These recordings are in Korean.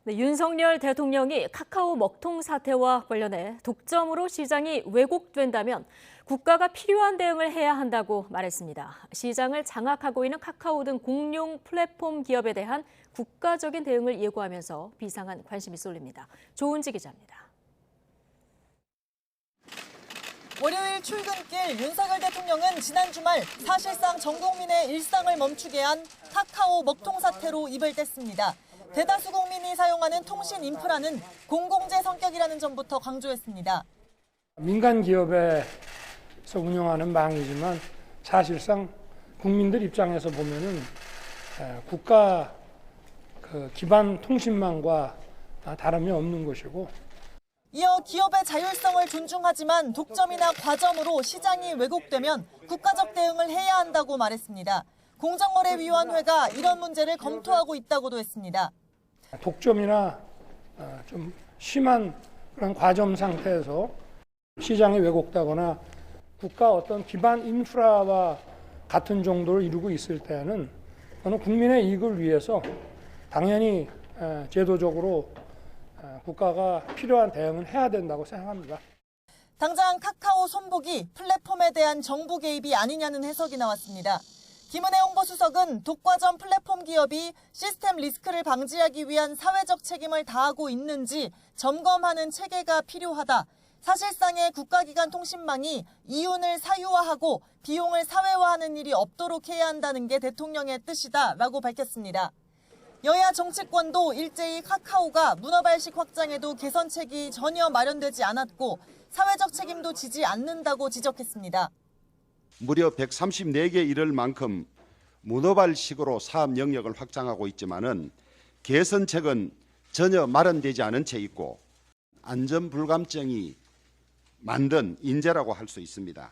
네, 윤석열 대통령이 카카오 먹통 사태와 관련해 독점으로 시장이 왜곡된다면 국가가 필요한 대응을 해야 한다고 말했습니다. 시장을 장악하고 있는 카카오 등 공룡 플랫폼 기업에 대한 국가적인 대응을 예고하면서 비상한 관심이 쏠립니다. 조은지 기자입니다. 월요일 출근길 윤석열 대통령은 지난 주말 사실상 전 국민의 일상을 멈추게 한 카카오 먹통 사태로 입을 뗐습니다. 대다수 국민이 사용하는 통신 인프라는 공공재 성격이라는 점부터 강조했습니다. 민간 기업에서 운영하는 망이지만 사실상 국민들 입장에서 보면은 국가 기반 통신망과 다름이 없는 것이고. 이어 기업의 자율성을 존중하지만 독점이나 과점으로 시장이 왜곡되면 국가적 대응을 해야 한다고 말했습니다. 공정거래위원회가 이런 문제를 검토하고 있다고도 했습니다. 독점이나 좀 심한 그런 과점 상태에서 시장이 왜곡되거나 국가 어떤 기반 인프라와 같은 정도를 이루고 있을 때는 저는 국민의 이익을 위해서 당연히 제도적으로 국가가 필요한 대응은 해야 된다고 생각합니다. 당장 카카오 손보기 플랫폼에 대한 정부 개입이 아니냐는 해석이 나왔습니다. 김은혜 홍보수석은 독과점 플랫폼 기업이 시스템 리스크를 방지하기 위한 사회적 책임을 다하고 있는지 점검하는 체계가 필요하다. 사실상의 국가기관 통신망이 이윤을 사유화하고 비용을 사회화하는 일이 없도록 해야 한다는 게 대통령의 뜻이다라고 밝혔습니다. 여야 정치권도 일제히 카카오가 문어발식 확장에도 개선책이 전혀 마련되지 않았고 사회적 책임도 지지 않는다고 지적했습니다. 무려 134개 이를 만큼 문어발식으로 사업 영역을 확장하고 있지만은 개선책은 전혀 마련되지 않은 채 있고 안전불감증이 만든 인재라고 할 수 있습니다.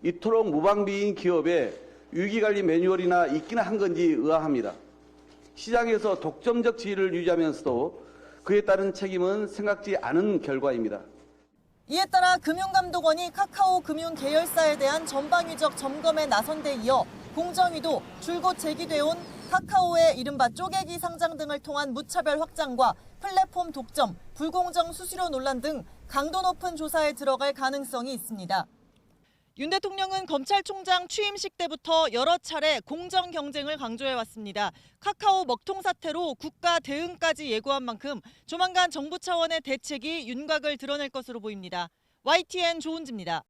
이토록 무방비인 기업에 위기관리 매뉴얼이나 있기는 한 건지 의아합니다. 시장에서 독점적 지위를 유지하면서도 그에 따른 책임은 생각지 않은 결과입니다. 이에 따라 금융감독원이 카카오 금융 계열사에 대한 전방위적 점검에 나선 데 이어 공정위도 줄곧 제기돼 온 카카오의 이른바 쪼개기 상장 등을 통한 무차별 확장과 플랫폼 독점, 불공정 수수료 논란 등 강도 높은 조사에 들어갈 가능성이 있습니다. 윤 대통령은 검찰총장 취임식 때부터 여러 차례 공정 경쟁을 강조해왔습니다. 카카오 먹통 사태로 국가 대응까지 예고한 만큼 조만간 정부 차원의 대책이 윤곽을 드러낼 것으로 보입니다. YTN 조은지입니다.